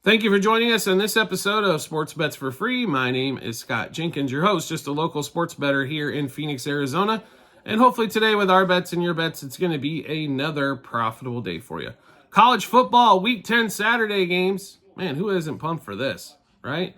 Thank you for joining us on this episode of Sports Bets for Free. My name is Scott Jenkins, your host, just a local sports bettor here in Phoenix, Arizona. And hopefully today with our bets and your bets, it's going to be another profitable day for you. College football, Week 10 Saturday games. Man, who isn't pumped for this, right?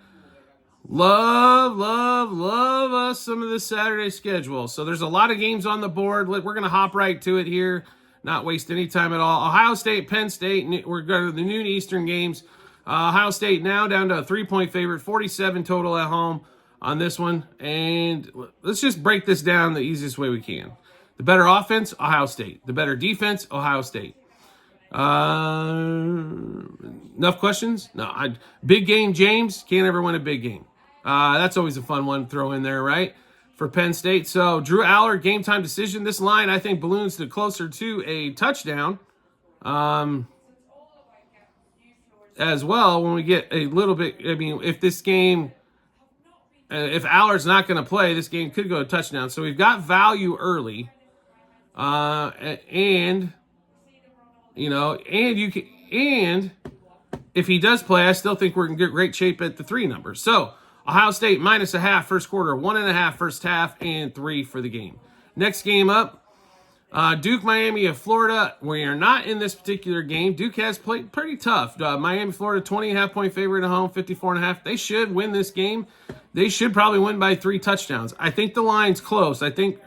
Love us some of this Saturday schedule. So there's a lot of games on the board. We're going to hop right to it here, not waste any time at all. Ohio State, Penn State, we're going to the noon Eastern games. Ohio State now down to a 3-point favorite, 47 total at home on this one. And let's just break this down the easiest way we can. The better offense, Ohio State. The better defense, Ohio State. Enough questions? No. Big game, James. Can't ever win a big game. That's always a fun one to throw in there, right? For Penn State. So Drew Aller, game time decision. This line, I think, balloons to closer to a touchdown. As well, when we get a little bit, I mean, if this game, if Aller's not going to play, this game could go to touchdown. So we've got value early, and if he does play, I still think we're in great shape at the 3 numbers. So Ohio State -0.5 first quarter, 1.5 first half, and 3 for the game. Next game up. Duke, Miami of Florida. We are not in this particular game. Duke has played pretty tough. Miami, Florida, 20.5 point favorite at home, 54.5. They should win this game. They should probably win by 3 touchdowns. I think the line's close. I think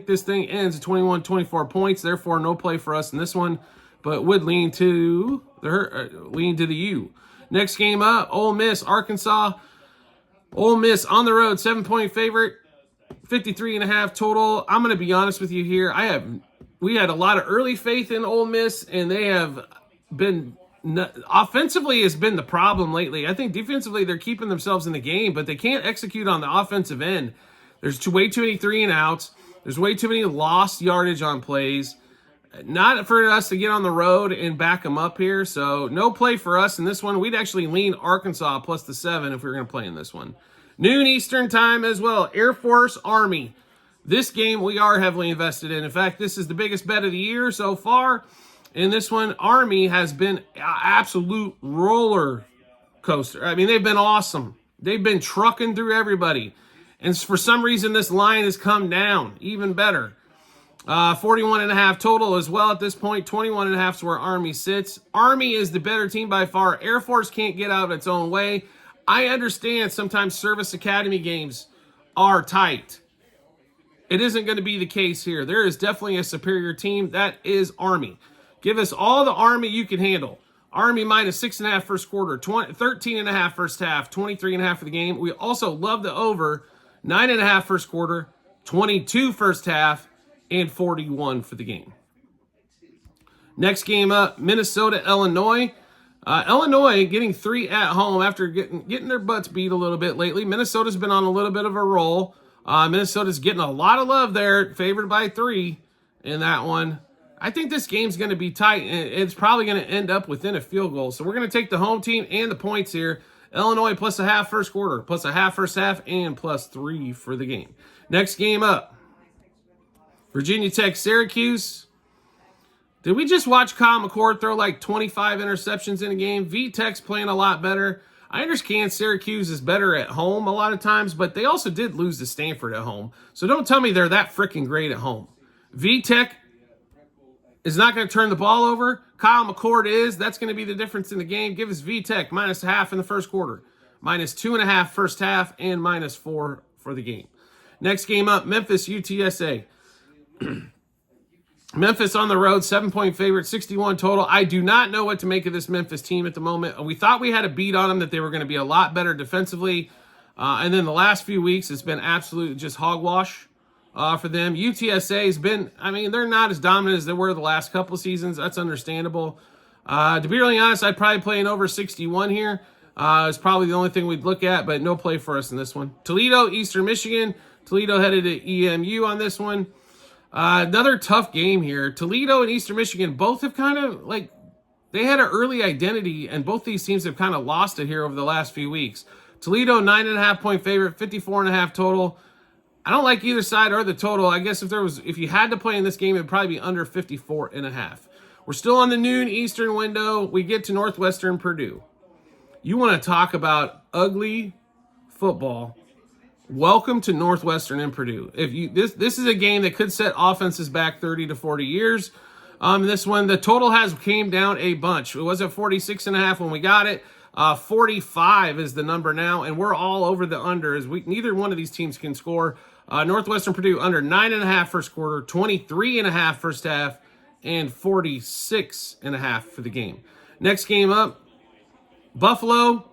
this thing ends at 21-24 points. Therefore, no play for us in this one, but would lean to the U. Next game up, Ole Miss, Arkansas. Ole Miss on the road, 7-point favorite. 53.5 total. I'm going to be honest with you here. We had a lot of early faith in Ole Miss, and they have been offensively has been the problem lately. I think defensively they're keeping themselves in the game, but they can't execute on the offensive end. There's way too many 3 and outs. There's way too many lost yardage on plays. Not for us to get on the road and back them up here. So no play for us in this one. We'd actually lean Arkansas plus the 7 if we were going to play in this one. Noon Eastern time as well. Air Force, Army. This game we are heavily invested in. In fact, this is the biggest bet of the year so far. In this one, Army has been an absolute roller coaster. I mean, they've been awesome. They've been trucking through everybody. And for some reason, this line has come down even better. 41.5 total as well at this point. 21.5 is where Army sits. Army is the better team by far. Air Force can't get out of its own way. I understand sometimes Service Academy games are tight. It isn't going to be the case here. There is definitely a superior team. That is Army. Give us all the Army you can handle. Army -6.5 first quarter, 13.5 first half, 23.5 for the game. We also love the over, 9.5 first quarter, 22 first half, and 41 for the game. Next game up, Minnesota, Illinois. Illinois getting 3 at home after getting their butts beat a little bit lately. Minnesota's been on a little bit of a roll. Minnesota's getting a lot of love there, favored by 3 in that one. I think this game's going to be tight, and it's probably going to end up within a field goal. So we're going to take the home team and the points here. Illinois +0.5 first quarter, +0.5 first half, and +3 for the game. Next game up, Virginia Tech, Syracuse. Did we just watch Kyle McCord throw like 25 interceptions in a game? VTech's playing a lot better. I understand Syracuse is better at home a lot of times, but they also did lose to Stanford at home. So don't tell me they're that freaking great at home. VTech is not going to turn the ball over. Kyle McCord is. That's going to be the difference in the game. Give us VTech -0.5 in the first quarter, -2.5 first half, and -4 for the game. Next game up, Memphis, UTSA. Memphis on the road, 7-point favorite, 61 total. I do not know what to make of this Memphis team at the moment. We thought we had a beat on them, that they were going to be a lot better defensively. And then the last few weeks, it's been absolute just hogwash for them. UTSA has been, I mean, they're not as dominant as they were the last couple of seasons. That's understandable. To be really honest, I'd probably play an over 61 here. It's probably the only thing we'd look at, but no play for us in this one. Toledo, Eastern Michigan. Toledo headed to EMU on this one. Another tough game here. Toledo and Eastern Michigan both have kind of they had an early identity, and both these teams have kind of lost it here over the last few weeks. Toledo, 9.5 point favorite, 54.5 total. I don't like either side or the total. I guess if you had to play in this game, it'd probably be under 54.5. We're still on the noon Eastern window. We get to Northwestern Purdue. You want to talk about ugly football. Welcome to Northwestern and Purdue. If you this is a game that could set offenses back 30 to 40 years. This one, the total has came down a bunch. It was at 46.5 when we got it. 45 is the number now, and we're all over the under as neither one of these teams can score. Northwestern Purdue under 9.5 first quarter, 23.5 first half, and 46.5 for the game. Next game up, Buffalo,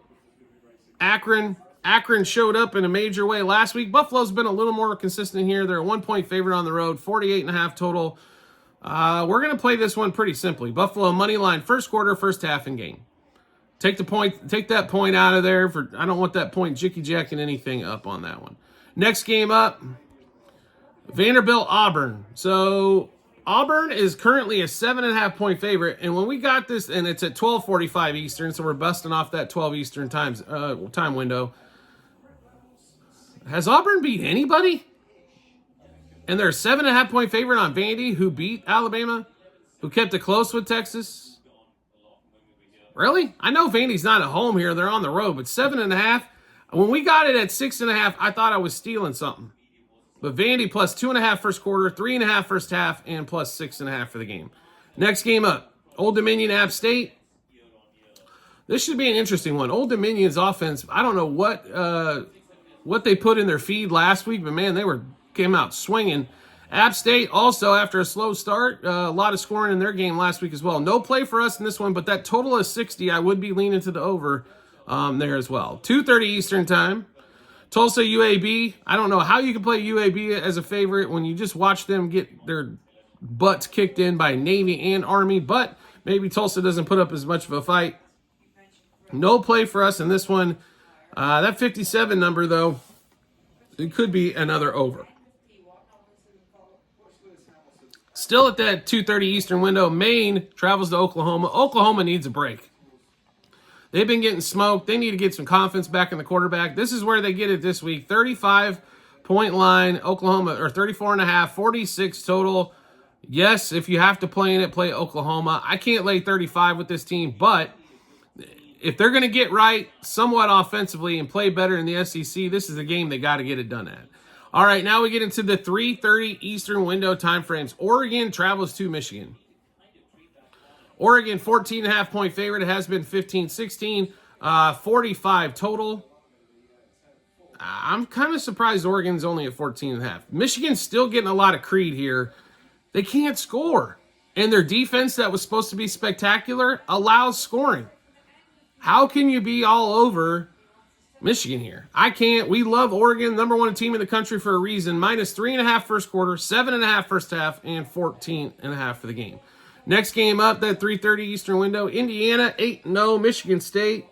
Akron. Akron showed up in a major way last week. Buffalo's been a little more consistent here. They're a 1-point favorite on the road, 48.5 total. We're going to play this one pretty simply. Buffalo money line, first quarter, first half, and game. Take that point out of there. I don't want that point jicky-jacking anything up on that one. Next game up, Vanderbilt, Auburn. So Auburn is currently a 7.5-point favorite, and when we got this, and it's at 12:45 Eastern, so we're busting off that 12 Eastern time window. Has Auburn beat anybody? And they're a 7.5-point favorite on Vandy, who beat Alabama, who kept it close with Texas. Really? I know Vandy's not at home here; they're on the road, but 7.5. When we got it at 6.5, I thought I was stealing something. But Vandy plus 2.5 first quarter, 3.5 first half, and plus 6.5 for the game. Next game up, Old Dominion, App State. This should be an interesting one. Old Dominion's offense, I don't know what they put in their feed last week, but man, came out swinging. App State also, after a slow start, a lot of scoring in their game last week as well. No play for us in this one, but that total is 60. I would be leaning to the over there as well. 2:30 Eastern time. Tulsa, UAB. I don't know how you can play UAB as a favorite when you just watch them get their butts kicked in by Navy and Army, but maybe Tulsa doesn't put up as much of a fight. No play for us in this one. That 57 number, though, it could be another over. Still at that 2:30 Eastern window, Maine travels to Oklahoma. Oklahoma needs a break. They've been getting smoked. They need to get some confidence back in the quarterback. This is where they get it this week. 35-point line, Oklahoma, or 34.5, 46 total. Yes, if you have to play in it, play Oklahoma. I can't lay 35 with this team, but if they're going to get right somewhat offensively and play better in the SEC, this is a game they got to get it done at. All right, now we get into the 3:30 Eastern window time frames. Oregon travels to Michigan. Oregon, 14.5-point favorite. It has been 15-16, 45 total. I'm kind of surprised Oregon's only at 14.5. Michigan's still getting a lot of creed here. They can't score. And their defense that was supposed to be spectacular allows scoring. How can you be all over Michigan here? I can't. We love Oregon, number one team in the country for a reason. Minus 3.5 first quarter, 7.5 first half, and 14.5 for the game. Next game up, that 3:30 Eastern window, Indiana 8-0, Michigan State.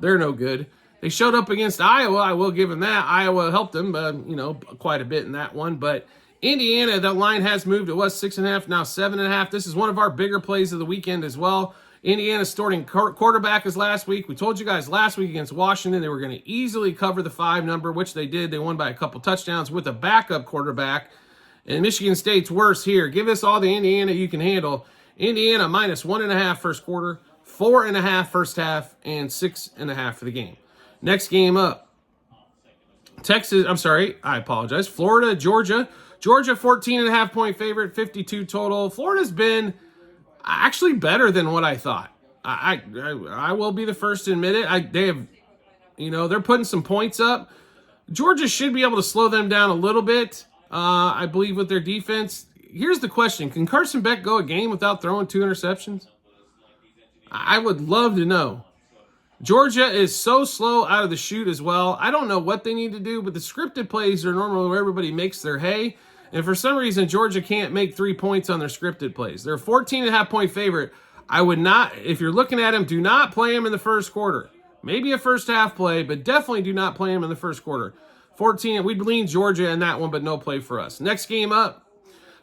They're no good. They showed up against Iowa. I will give them that. Iowa helped them, quite a bit in that one. But Indiana, that line has moved. It was 6.5, now 7.5. This is one of our bigger plays of the weekend as well. Indiana's starting quarterback as last week. We told you guys last week against Washington they were going to easily cover the 5 number, which they did. They won by a couple touchdowns with a backup quarterback. And Michigan State's worse here. Give us all the Indiana you can handle. Indiana minus 1.5 first quarter, 4.5 first half, and 6.5 for the game. Next game up. Florida, Georgia. Georgia, 14.5-point favorite, 52 total. Florida's been actually better than what I thought. I will be the first to admit it. They're putting some points up. Georgia should be able to slow them down a little bit. I believe with their defense. Here's the question. Can Carson Beck go a game without throwing 2 interceptions? I would love to know. Georgia is so slow out of the chute as well. I don't know what they need to do, but the scripted plays are normally where everybody makes their hay. And for some reason, Georgia can't make 3 points on their scripted plays. They're a 14.5-point favorite. I would not, if you're looking at them, do not play them in the first quarter. Maybe a first half play, but definitely do not play them in the first quarter. 14, we'd lean Georgia in that one, but no play for us. Next game up,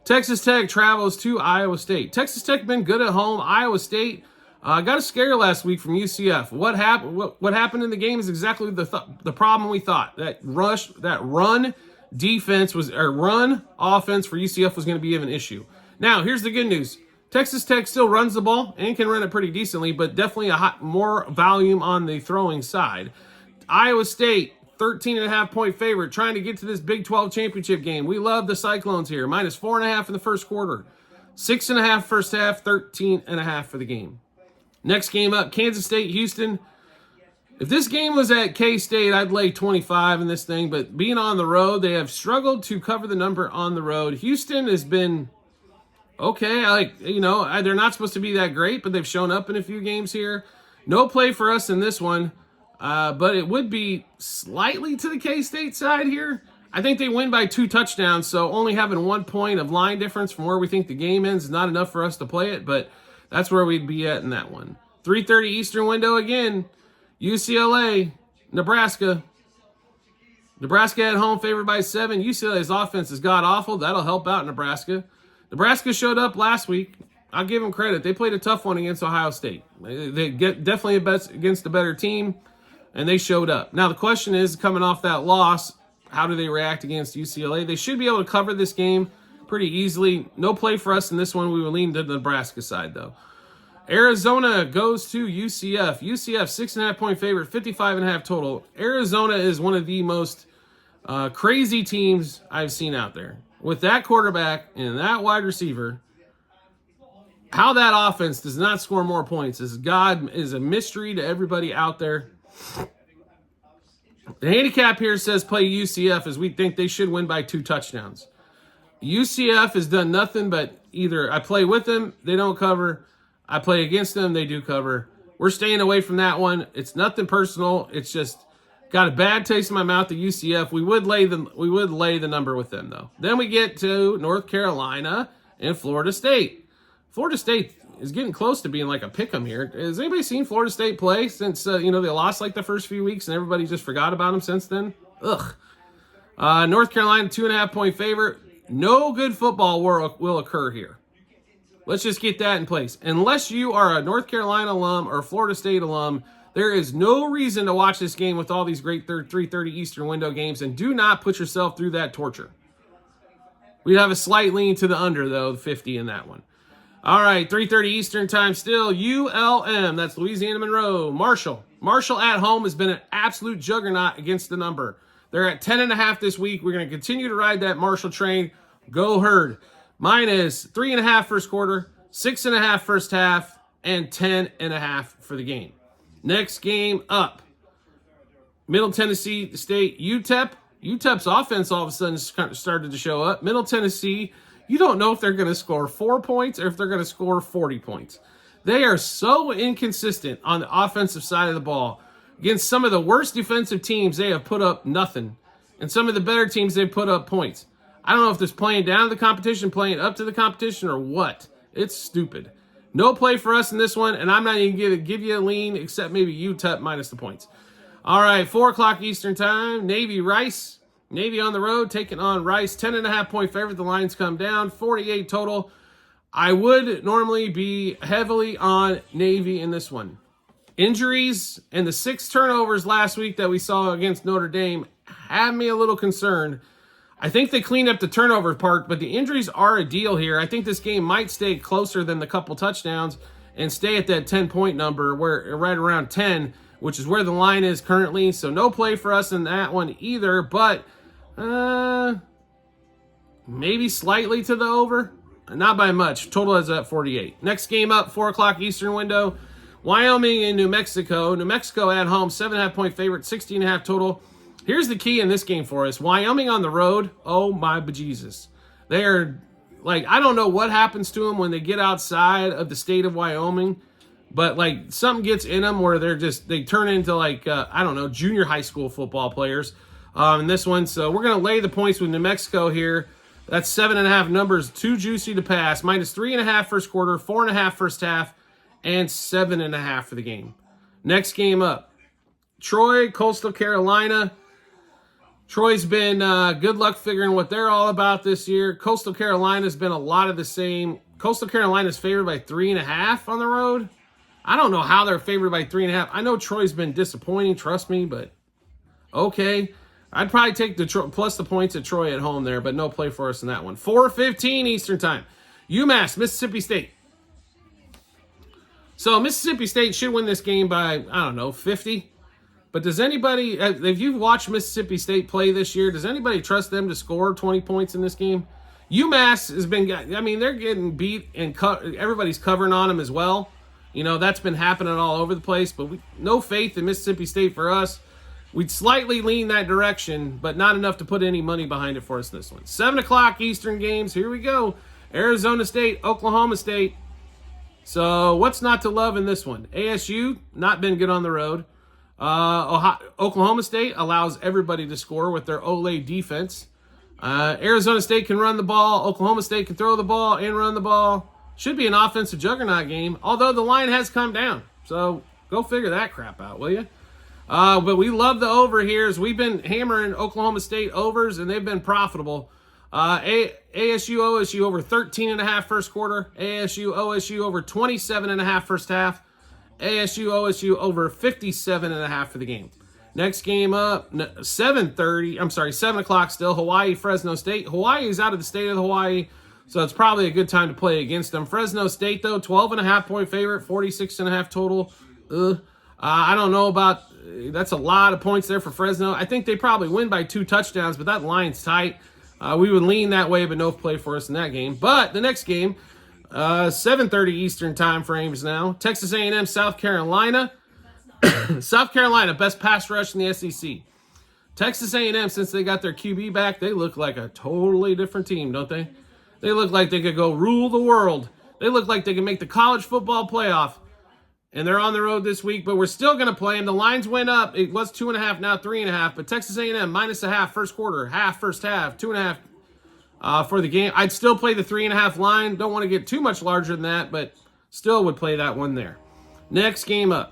Texas Tech travels to Iowa State. Texas Tech been good at home. Iowa State got a scare last week from UCF. What happened in the game is exactly the problem we thought. That run offense for UCF was going to be an issue. Now, here's the good news. Texas Tech still runs the ball and can run it pretty decently, but definitely more volume on the throwing side. Iowa State, 13.5-point favorite, trying to get to this Big 12 championship game. We love the Cyclones here. Minus 4.5 in the first quarter. 6.5 first half, 13.5 for the game. Next game up, Kansas State, Houston. If this game was at K-State, I'd lay 25 in this thing, but being on the road, they have struggled to cover the number on the road. Houston has been okay. They're not supposed to be that great, but they've shown up in a few games here. No play for us in this one, but it would be slightly to the K-State side here. I think they win by 2 touchdowns, so only having 1 point of line difference from where we think the game ends is not enough for us to play it, but that's where we'd be at in that one. 3:30 Eastern window again. UCLA, Nebraska. Nebraska at home favored by 7. UCLA's offense is god-awful. That'll help out Nebraska. Nebraska showed up last week. I'll give them credit. They played a tough one against Ohio State. They get definitely against a better team, and they showed up. Now, the question is, coming off that loss, how do they react against UCLA? They should be able to cover this game pretty easily. No play for us in this one. We will lean to the Nebraska side, though. Arizona goes to UCF. UCF, 6.5-point favorite, 55.5 total. Arizona is one of the most crazy teams I've seen out there. With that quarterback and that wide receiver, how that offense does not score more points is a mystery to everybody out there. The handicap here says play UCF, as we think they should win by 2 touchdowns. UCF has done nothing but either I play with them, they don't cover. I play against them, they do cover. We're staying away from that one. It's nothing personal. It's just got a bad taste in my mouth at UCF. We would lay the number with them, though. Then we get to North Carolina and Florida State. Florida State is getting close to being like a pick'em here. Has anybody seen Florida State play since they lost like the first few weeks and everybody just forgot about them since then? Ugh. North Carolina, 2.5-point favorite. No good football will occur here. Let's just get that in place. Unless you are a North Carolina alum or a Florida State alum, there is no reason to watch this game with all these great 3:30 Eastern window games, and do not put yourself through that torture. We have a slight lean to the under, though, 50 in that one. All right, 3:30 Eastern time still. ULM, that's Louisiana Monroe. Marshall. Marshall at home has been an absolute juggernaut against the number. They're at 10.5 this week. We're going to continue to ride that Marshall train. Go Herd. Minus 3.5 first quarter, 6.5 first half, and 10.5 for the game. Next game up. Middle Tennessee State, UTEP. UTEP's offense all of a sudden started to show up. Middle Tennessee, you don't know if they're going to score 4 points or if they're going to score 40 points. They are so inconsistent on the offensive side of the ball. Against some of the worst defensive teams, they have put up nothing. And some of the better teams, they've put up points. I don't know if this playing down to the competition, playing up to the competition, or what. It's stupid. No play for us in this one, and I'm not even going to give you a lean except maybe UTEP minus the points. All right, 4 o'clock Eastern time. Navy Rice. Navy on the road taking on Rice. 10.5-point favorite. The lines come down. 48 total. I would normally be heavily on Navy in this one. Injuries and the 6 turnovers last week that we saw against Notre Dame have me a little concerned. I think they cleaned up the turnover part, but the injuries are a deal here. I think this game might stay closer than the couple touchdowns and stay at that 10-point number, where right around 10, which is where the line is currently. So no play for us in that one either, but maybe slightly to the over. Not by much. Total is at 48. Next game up, 4 o'clock Eastern window. Wyoming and New Mexico. New Mexico at home, 7.5-point favorite, 16.5 total. Here's the key in this game for us. Wyoming on the road, oh my bejesus. They are, I don't know what happens to them when they get outside of the state of Wyoming, but, something gets in them where they turn into, junior high school football players in this one. So we're going to lay the points with New Mexico here. That's 7.5 numbers, too juicy to pass. Minus 3.5 first quarter, 4.5 first half, and 7.5 for the game. Next game up. Troy, Coastal Carolina. Troy's been good luck figuring what they're all about this year. Coastal Carolina's been a lot of the same. Coastal Carolina's favored by 3.5 on the road. I don't know how they're favored by 3.5. I know Troy's been disappointing, trust me, but okay. I'd probably take the plus the points at Troy at home there, but no play for us in that one. 4:15 Eastern time. UMass, Mississippi State. So Mississippi State should win this game by, I don't know, 50. But does anybody, if you've watched Mississippi State play this year, does anybody trust them to score 20 points in this game? UMass has been, I mean, they're getting beat and everybody's covering on them as well. You know, that's been happening all over the place, but no faith in Mississippi State for us. We'd slightly lean that direction, but not enough to put any money behind it for us this one. 7 o'clock Eastern games. Here we go. Arizona State, Oklahoma State. So what's not to love in this one? ASU, not been good on the road. Oklahoma State allows everybody to score with their Ole defense. Arizona State can run the ball. Oklahoma State can throw the ball and run the ball. Should be an offensive juggernaut game, although the line has come down. So go figure that crap out, will you? But we love the over here as we've been hammering Oklahoma State overs, and they've been profitable. ASU OSU over 13.5 first quarter. ASU OSU over 27.5 first half. ASU OSU over 57.5 for the game. Next game up, 7 o'clock still, Hawaii, Fresno State. Hawaii is out of the state of Hawaii, so it's probably a good time to play against them. Fresno State, though, 12.5 point favorite, 46.5 total. I don't know about, that's a lot of points there for Fresno. I think they probably win by 2 touchdowns, but that line's tight. We would lean that way, but no play for us in that game. But the next game, 7:30 Eastern time frames now. Texas A&M, South Carolina. South Carolina, best pass rush in the SEC. Texas A&M, since they got their QB back, they look like a totally different team, don't they? They look like they could go rule the world. They look like they can make the college football playoff. And they're on the road this week, but we're still going to play them. The lines went up. It was 2.5, now 3.5. But Texas A&M -0.5 first quarter, half first half, 2.5 for the game. I'd still play the 3.5 line. Don't want to get too much larger than that, but still would play that one there. Next game up.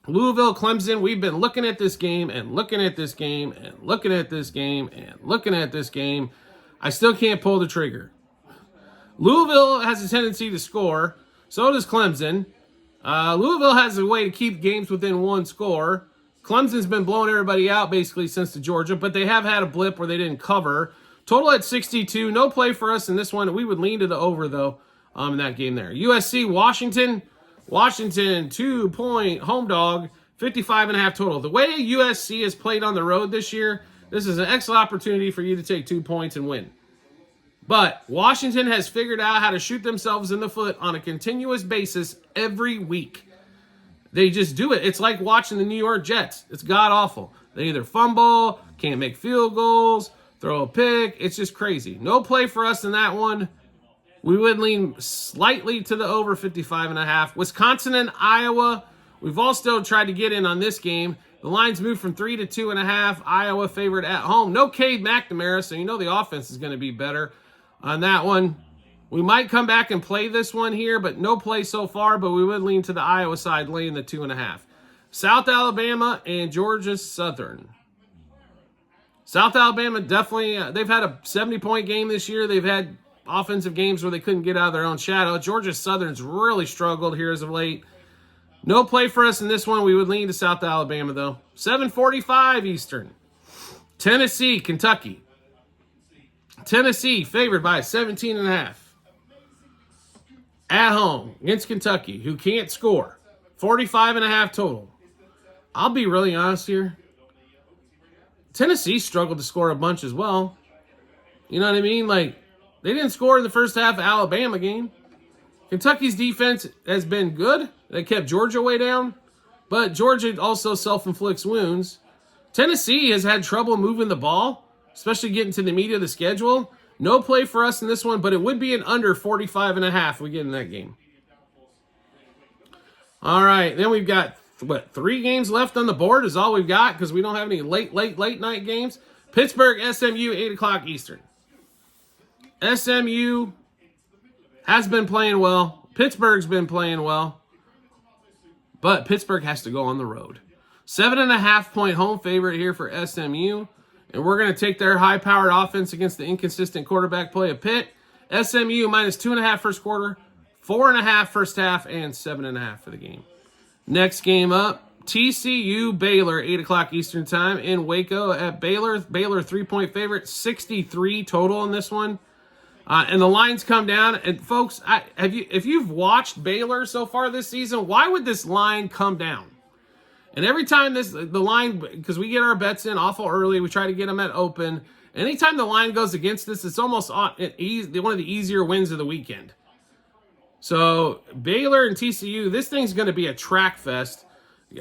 Louisville, Clemson. We've been looking at this game and looking at this game and looking at this game and looking at this game. I still can't pull the trigger. Louisville has a tendency to score. So does Clemson. Louisville has a way to keep games within 1 score. Clemson's been blowing everybody out basically since the Georgia, but they have had a blip where they didn't cover. Total at 62. No play for us in this one. We would lean to the over, though, in that game there. USC, Washington. Washington, 2-point home dog, 55.5 total. The way USC has played on the road this year, this is an excellent opportunity for you to take 2 points and win. But Washington has figured out how to shoot themselves in the foot on a continuous basis every week. They just do it. It's like watching the New York Jets. It's god-awful. They either fumble, can't make field goals, throw a pick. It's just crazy. No play for us in that one. We would lean slightly to the over 55.5. Wisconsin and Iowa, we've all still tried to get in on this game. The lines moved from 3 to 2.5. Iowa favored at home. No Cade McNamara, so you know the offense is going to be better on that one. We might come back and play this one here, but no play so far, but we would lean to the Iowa side, laying the 2.5. South Alabama and Georgia Southern. South Alabama definitely, they've had a 70-point game this year. They've had offensive games where they couldn't get out of their own shadow. Georgia Southern's really struggled here as of late. No play for us in this one. We would lean to South Alabama, though. 7:45 Eastern. Tennessee, Kentucky. Tennessee favored by 17.5. At home against Kentucky, who can't score. 45.5 total. I'll be really honest here. Tennessee struggled to score a bunch as well. You know what I mean? Like, they didn't score in the first half of the Alabama game. Kentucky's defense has been good. They kept Georgia way down. But Georgia also self-inflicts wounds. Tennessee has had trouble moving the ball, especially getting to the meat of the schedule. No play for us in this one, but it would be an under 45.5 if we get in that game. All right, then we've got, 3 games left on the board is all we've got because we don't have any late night games. Pittsburgh, SMU, 8 o'clock Eastern. SMU has been playing well. Pittsburgh's been playing well. But Pittsburgh has to go on the road. 7.5-point home favorite here for SMU. And we're going to take their high-powered offense against the inconsistent quarterback play of Pitt. SMU -2.5 first quarter, 4.5 first half, and 7.5 for the game. Next game up, TCU Baylor, 8 o'clock Eastern time in Waco at Baylor. Baylor 3-point favorite, 63 total in this one. And the lines come down. And folks, if you've watched Baylor so far this season, why would this line come down? And every time the line, because we get our bets in awful early, we try to get them at open. Anytime the line goes against us, it's almost one of the easier wins of the weekend. So Baylor and TCU, this thing's going to be a track fest.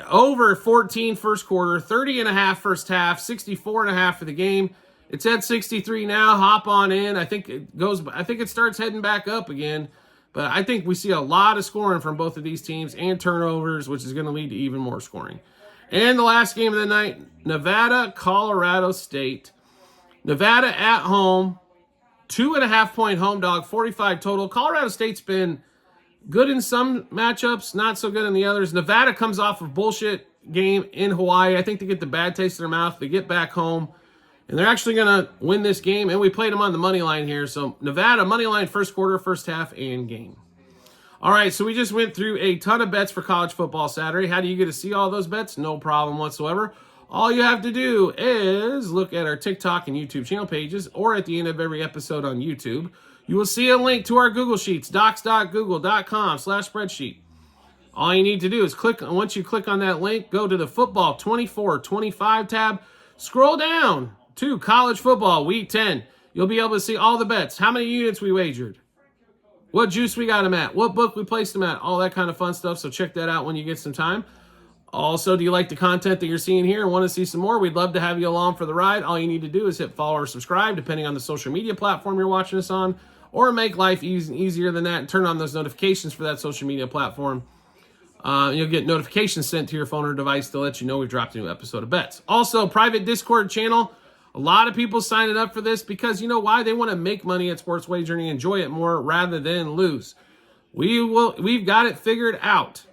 Over 14 first quarter, 30.5 first half, 64.5 for the game. It's at 63 now. Hop on in. I think it starts heading back up again. But I think we see a lot of scoring from both of these teams and turnovers, which is going to lead to even more scoring. And the last game of the night, Nevada, Colorado State. Nevada at home, 2.5-point home dog, 45 total. Colorado State's been good in some matchups, not so good in the others. Nevada comes off a bullshit game in Hawaii. I think they get the bad taste in their mouth. They get back home, and they're actually going to win this game. And we played them on the money line here. So Nevada, money line, first quarter, first half, and game. All right, so we just went through a ton of bets for college football Saturday. How do you get to see all those bets? No problem whatsoever. All you have to do is look at our TikTok and YouTube channel pages, or at the end of every episode on YouTube. You will see a link to our Google Sheets, docs.google.com/spreadsheet. All you need to do is once you click on that link, go to the football 24-25 tab, scroll down to college football week 10. You'll be able to see all the bets, how many units we wagered, what juice we got them at, what book we placed them at, all that kind of fun stuff. So check that out when you get some time. Also, do you like the content that you're seeing here and want to see some more? We'd love to have you along for the ride. All you need to do is hit follow or subscribe, depending on the social media platform you're watching us on, or make life easier than that and turn on those notifications for that social media platform. You'll get notifications sent to your phone or device to let you know we've dropped a new episode of Bets. Also, private Discord channel. A lot of people signing up for this because you know why? They want to make money at sports wagering and enjoy it more rather than lose. We've got it figured out.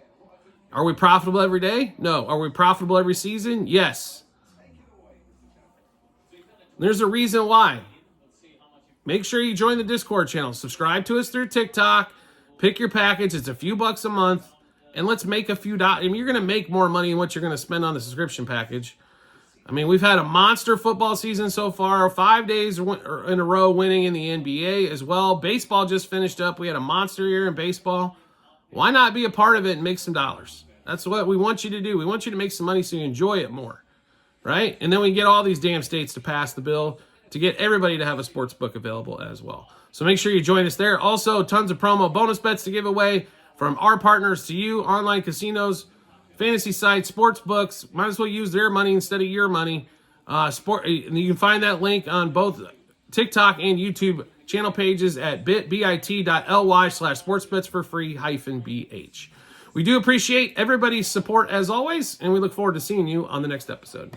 Are we profitable every day? No. Are we profitable every season? Yes. There's a reason why. Make sure you join the Discord channel. Subscribe to us through TikTok. Pick your package. It's a few bucks a month. And let's make a few dollars. I mean, you're going to make more money than what you're going to spend on the subscription package. I mean, we've had a monster football season so far. 5 days in a row winning in the NBA as well. Baseball just finished up. We had a monster year in baseball. Why not be a part of it and make some dollars? That's what we want you to do. We want you to make some money so you enjoy it more, right? And then we get all these damn states to pass the bill to get everybody to have a sports book available as well. So make sure you join us there. Also, tons of promo bonus bets to give away from our partners to you, online casinos, fantasy sites, sports books. Might as well use their money instead of your money. You can find that link on both TikTok and YouTube channel pages at bit.ly/sportsbets for free-bh. We do appreciate everybody's support as always, and we look forward to seeing you on the next episode.